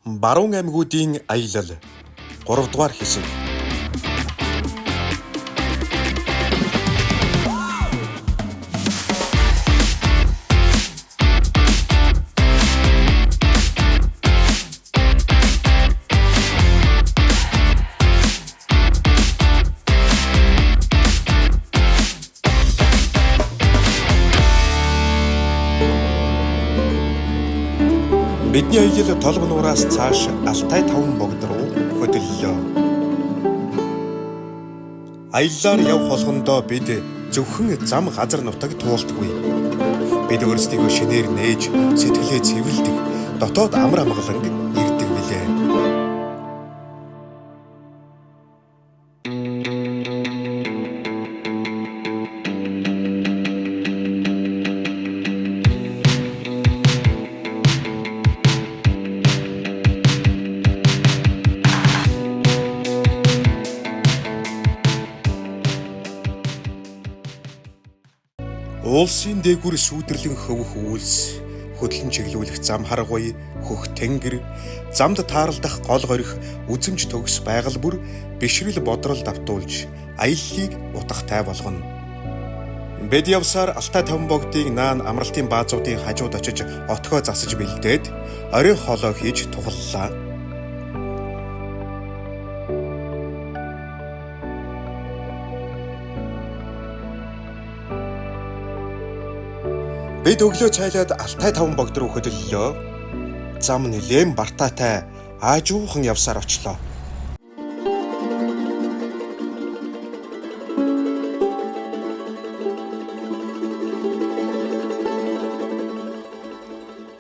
Баруун аймагуудын аялал 3 дугаар хэсэг. Бидний аялал толго нуураас цааш Алтай таван богд руу хөдөллөө. Аяллаар явх болгондоо бид зөвхөн зам газар нутаг туулдаггүй. Бид өөрсдийгөө шинээр нээж сэтгэлээ цэвэрлдэг, дотоод амар амгаланг ирдэг билээ. Улсын дээгүүр сүйдэрлэн хөвөх үйлс, хөдлөн чиглүүлэх зам харгуй, хөх тэнгэр, замд тааралдах гол горих, үзэмж төгс байгаль бүр бишрэл бодрол давтуулж, аяллыг утгатай болгоно. Бид явсаар Алтай таван богдын наан амралтын баазуудын хажууд очиж отгоо засаж бэлдээд, орой хоолой хийж тухаллаа. Бид өглөө цайлаад Алтай таван богд руу хөдөллөө. Зам нэлээн бартаатай аажуухан явсаар очлоо.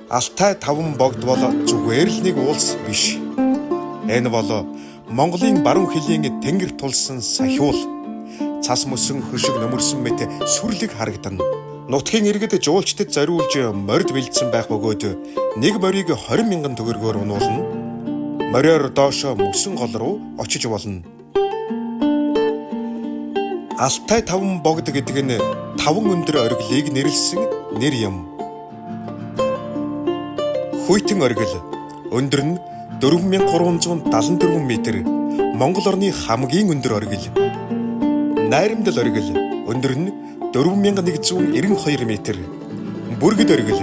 Алтай таван богд бол зүгээр л нэг улс биш. Энэ бол Монголын баруун хилийн тэнгэр тулсан сахиул. Цас мөсөн хөшиг нөмөрсөн мэт сүрлэг харагдана. Нутгийн иргэд жуулчдад зориулж морд бэлдсэн байх бөгөөд нэг морийг 20 мянган төгрөгөөр унуулна. Мориор доошо мөсөн гол руу очиж болно. Алтай таван богд гэдэг нь таван өндөр оргилыг нэрлсэн нэр юм. Хүйтэн оргил өндөр нь 4374 м. Монгол орны хамгийн өндөр оргил. Найрамдал оргил өндөр нь 4192 м. Бүргэд оргил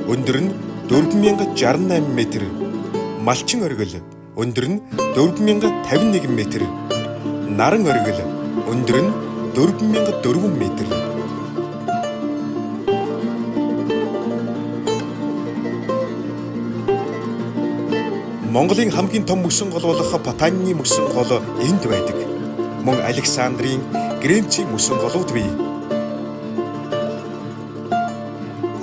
өндөр нь 4068 м. Малчин оргил өндөр нь 4051 м. Наран оргил өндөр нь 4004 м. Монголын хамгийн том мөсөн гол болох Потанины мөсөн гол энд байдаг. Мөн Александрийн Гренцийн мөсөн голууд бий.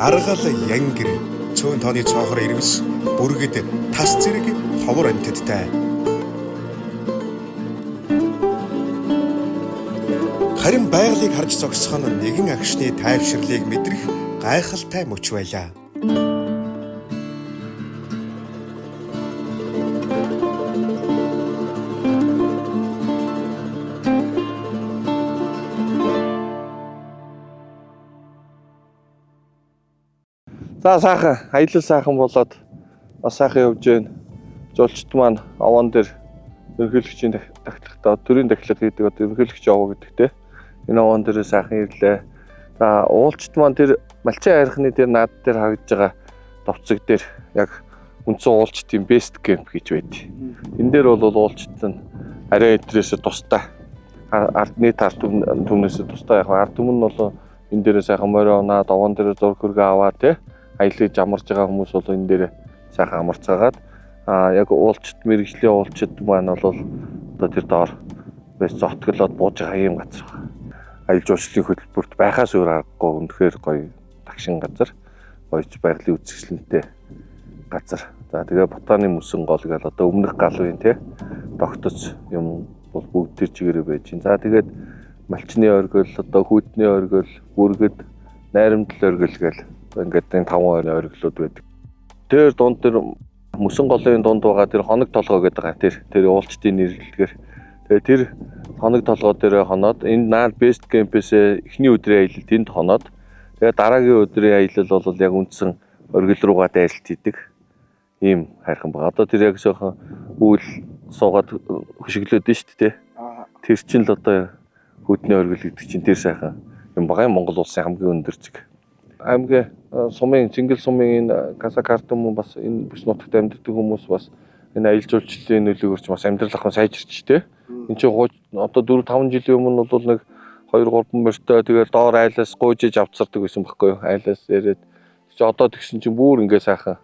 Аргал янгэр, цөөн тооны цоохор ирвэс, бүргэд, тас зэрэг ховор амьтадтай. Харин байгалыг харж зогсох нь нэгэн агшны тайвширлыг мэдрэх гайхалтай мөч байлаа. За сайхан, аялал сайхан болоод бас сайхан явж байна. Жуулчд маань овоон дээр ерөнхийлөгчийн тахилгад төрийн тахилга хийдэг одоо ерөнхийлөгч яваа гэдэгтэй. Энэ овоон дээр сайхан ирлээ. За уулчд маань тэр Малчин хайрхны дээр наад дээр харагдж байгаа товцог дээр яг үндсэн уулчдын best camp гэж байдаг. Энэ дээр бол уулчд нь арай эдрээс тустай. Нийт ард түмнээс тустай яг ард түмэн нь бол энэ дээр сайхан морь унаад овоон дээр зург хөргөө аваад те аялаж амарч байгаа хүмүүс бол энэ дээр сайхан амарцаагаад яг уулчд мэрэгжлийн уулчд маань бол одоо тэр доор бэс зотглоод бууж байгаа юм газар. Аялал жуулчлалын хөтөлбөрт байхаас өөр аргагүй үнэхээр гоё тагшин газар, гоёч байгалийн үзэсгэлэнтэй газар. За тэгээ Ботаны мөсөн гол гэл одоо өмнөх галуун те тогтоц юм бол бүгд тэр чигээрээ байж байна. За тэгээд Малчны оргил, одоо Хүйтний оргил, Бүргэд, Найрамдал оргил гэл ингээд энэ 5 оргилууд байдаг. Тэр дунд тэр мөсөн голын дунд байгаа тэр хоног толгой гэдэг байгаа. Тэр уулчдын нэрлэлгээр. Тэгээ тэр хоног толгой дээр хоноод энэ наар best camp-ээс эхний өдрийн аялалд энд хоноод тэгээ дараагийн өдрийн аялал бол яг үндсэн оргил руугаа дайралт хийдэг. ийм хайрхан байгаа. Одоо тэр яг жоохон үйл суугаад хөшөглөөд нь шүү дээ. Тэр чинь л одоо хөдний оргил гэдэг чинь тэр сайхан юм байгаа юм. Монгол улсын хамгийн өндөр зэг. Аймгийн сумын Цэнгэл сумын энэ Казакартум бас энэ бүс нутагт амьдардаг хүмүүс бас энэ аялал жуулчлалын нөлөөгөөр ч бас амьдрал ахын сайжирч дээ. Энд чинь одоо 4-5 жилийн өмнө бол нэг 2-3 мөртөө тэгээд доор айлаас гуйжиж авцардаг байсан байхгүй юу? Айлаас ирээд одоо тэгсэн чинь бүр ингээ сайхан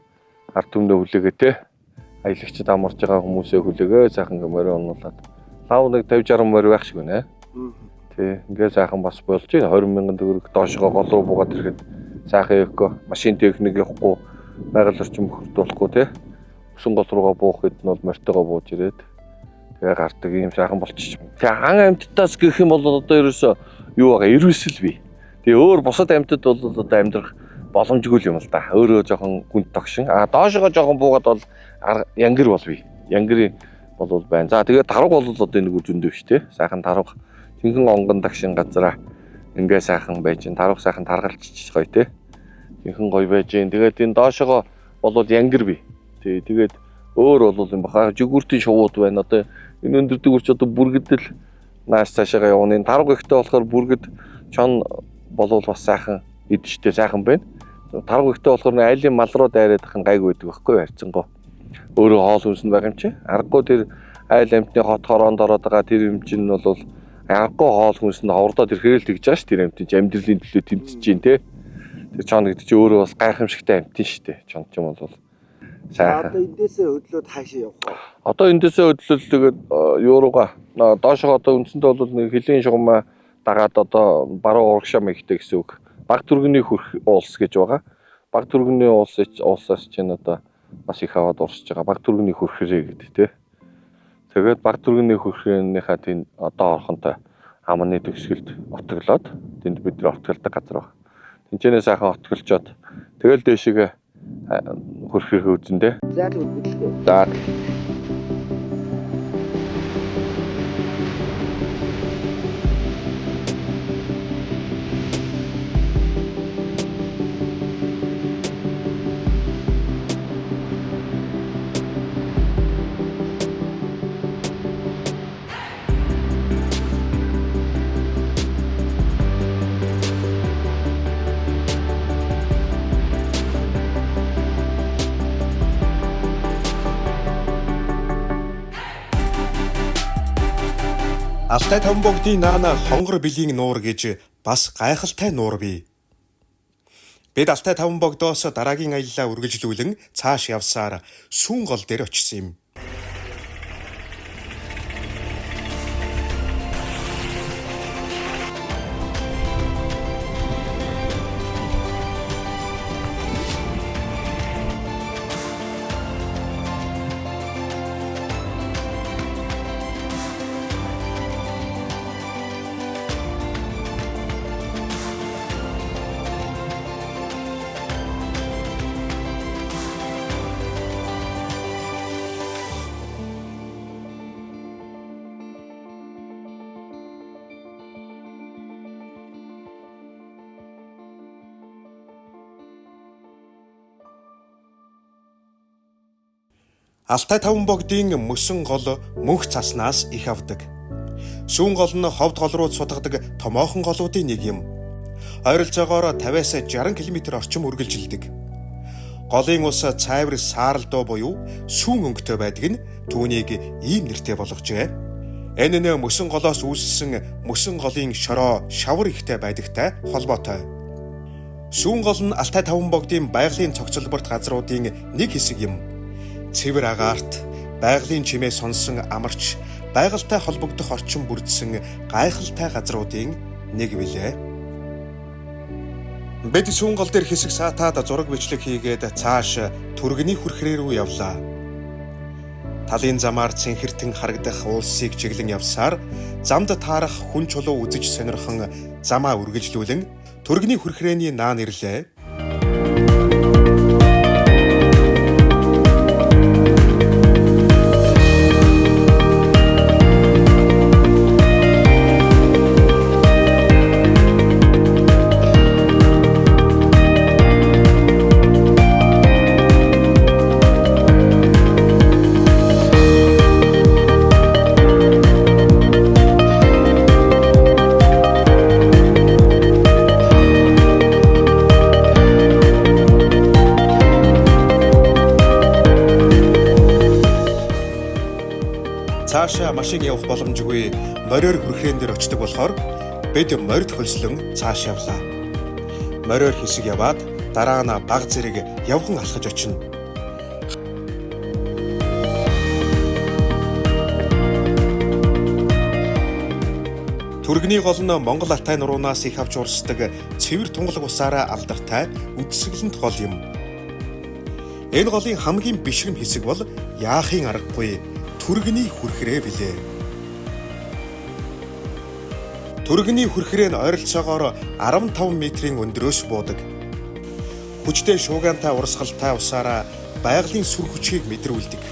ард түмнээ хүлээгээ те. Аялагчид амарч байгаа хүмүүсээ хүлээгээ сайхан морин онуулаад. Лав нэг 50-60 морь байх шиг байна. Тий, ингээ сайхан бас болж байна. 20,000 төгрөг доошгоо гол руу буугаад ирэхэд сайхан эко машин техник явахгүй, байгаль орчин бүрдүүлэхгүй те. Усан гол руугаа буух хэд нь бол мортойгоо бууж ирээд тэгээ гардаг юм сайхан болчих. Тэгээ ан амьтдаас гэх юм бол одоо ерөөсөө юу байгаа? Ирвэсэл бий. Тэгээ өөр бусад амьтад бол одоо амьдрах боломжгүй юм л да. Өөрөө жоохон гүнт тогшин. Доошгоо жоохон буугаад бол янгир бол бий. Янгирын бол байна. За тэгээ тарга бол одоо нэг зөндөө ш тэ. Сайхан тарга. Тинхэн онгон тагшин газараа ингээ сайхан байж ин тарга сайхан таргалчих гоё тэ. Тинхэн гоё байж ин. Тэгээд энэ доошгоо бол янгир бий. Тэгээд өөр бол юм баха. Жигүүртийн шувууд байна. Одоо энэ өндөрдөг үрч одоо бүргэдэл нааш цаашаа явна. Энэ тарга ихтэй болохоор бүргэд чон болвол бас сайхан идчихтэй сайхан байна. Тарга ихтэй болохоор айлын мал руу дайраад ахын гайг байдаг байхгүй харьцангуй. Өөрөө хоол хүнсэнд байгаа юм чи. Аргагүй тэр айл амтны хот хороонд ороод байгаа тэр юм чинь бол аргагүй хоол хүнсэнд ховордоод ирэхээр л тэгж байгаа ш тэр амтны амьдралын төлөө тэмцэж чинь те. Тэр чон гэдэг чи өөрөө бас гайхамшигтай амтэн штэ. Чон ч юм бол сайхан. Одоо эндээсээ хөдлөөд хаашаа явах вэ? Одоо эндээсээ хөдлөл тэгээд юурууга доошоо одоо үндсэндээ бол нэг хөлийн шугамаа дагаад одоо баруун урагшаа мэгтэй гэсэн үг. Баг түргэний хөрх уулс гэж байгаа. Баг түргэний уулсаас чинь одоо бас их аваад урсж байгаа. Баг түргэний хөрхрээ гэдэг тий. Тэгээд баг түргэний хөрхрийнхаа тийм одоо орхонтой амны төгсгөлд отоглоод тэнд бид нэр отголдог газар баг. Тэнцэнэ сайхан отголчоод тэгэл дээшгээ хөрхрийнхээ үзэндээ. За л хөдлөө. За. Алтай таван богдын наана хонгор билийн нуур гэж бас гайхалтай нуур бий. Бид Алтай таван богдоос дараагийн аяллаа үргэлжлүүлэн цааш явсаар сүүн гол дээр очсон юм. Алтай таван богдын мөсөн гол мөнх цаснаас их авдаг. Сүүн гол нь ховд гол руу цутгадаг томоохон голуудын нэг юм. Ойролцоогоор 50-60 км орчим үргэлжилдэг. Голын ус цайвар сааралдоо буюу сүүн өнгөтэй байдаг нь түүнийг ийм нэртэй болгожээ. Энэ нь мөсөн голоос үүссэн мөсөн голын шороо шавар ихтэй байдагтай холбоотой. Сүүн гол нь Алтай таван богдын байгалийн цогцлборт газруудын нэг хэсэг юм. Цэвэр агаарт байгалийн чимээ сонсон амарч байгальтай холбогдох орчин бүрдсэн гайхалтай газруудын нэг билээ. Бид сүүн гол дээр хэсэг саатаад зураг бичлэг хийгээд цааш түргэний хүрхрээ рүү явлаа. Талын замаар цэнхэртэн харагдах уулсыг чиглэн явсаар замд таарах хүн чулуу үзэж сонирхон замаа үргэлжлүүлэн түргэний хүрхрээний наан ирлээ. Цаашаа машин явах боломжгүй мориор хүрхрээн дээр очдог болохоор бид морьд хөлслөн цааш явлаа. Мориор хэсэг яваад дараа нь баг зэрэг явган алхаж очино. Түргэний гол нь Монгол Алтай нуруунаас их авч урсдаг цэвэр тунгалаг усаараа алдартай үдсгэлэнт гол юм. Энэ голын хамгийн бишрэм хэсэг бол яахын аргагүй түргэний хүрхрээ билээ. Түргэний хүрхрээ нь ойролцоогоор 15 метрийн өндрөөс буудаг. Хүчтэй шуугаантай урсгалтай усаараа байгалийн сүр хүчийг мэдрүүлдэг.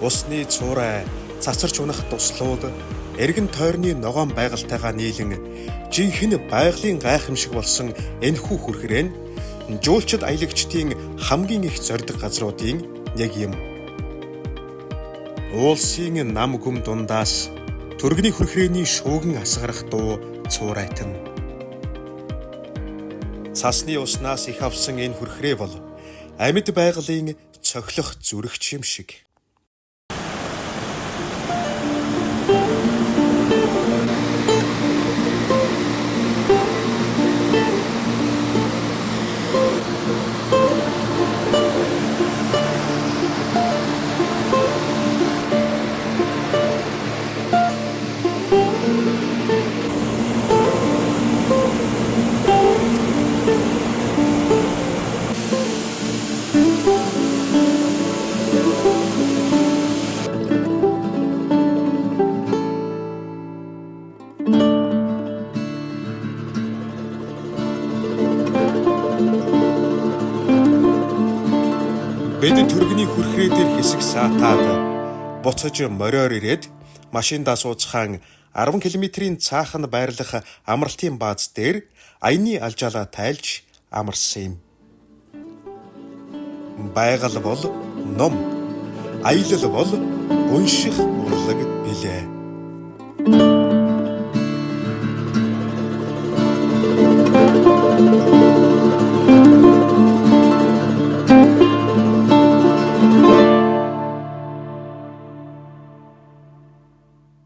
Усны цуурай, цацарч унах туслууд, эргэн тойрны ногоон байгальтайгаа нийлэн жинхэнэ байгалийн гайхамшиг болсон энэхүү хүрхрээ нь жуулчид аялагчдын хамгийн их зорьдог газруудын нэг юм. Уулсын нам гүм дундаас түргэний хүрхрээний шууган асгарах дуу цуурайтна. Цасны уснаас их авсан энэ хүрхрээ бол амьд байгалийн цохилох зүрхч юм шиг. Бид түргэний хүрхрээ дээр хэсэг саатаад буцаж мориор ирээд машиндаа сууцхан 10 км-ийн цаахан байрлах амралтын бааз дээр аяны алжаалаа тайлж амарсан юм. Байгаль бол ном, аялал бол унших урлаг билээ.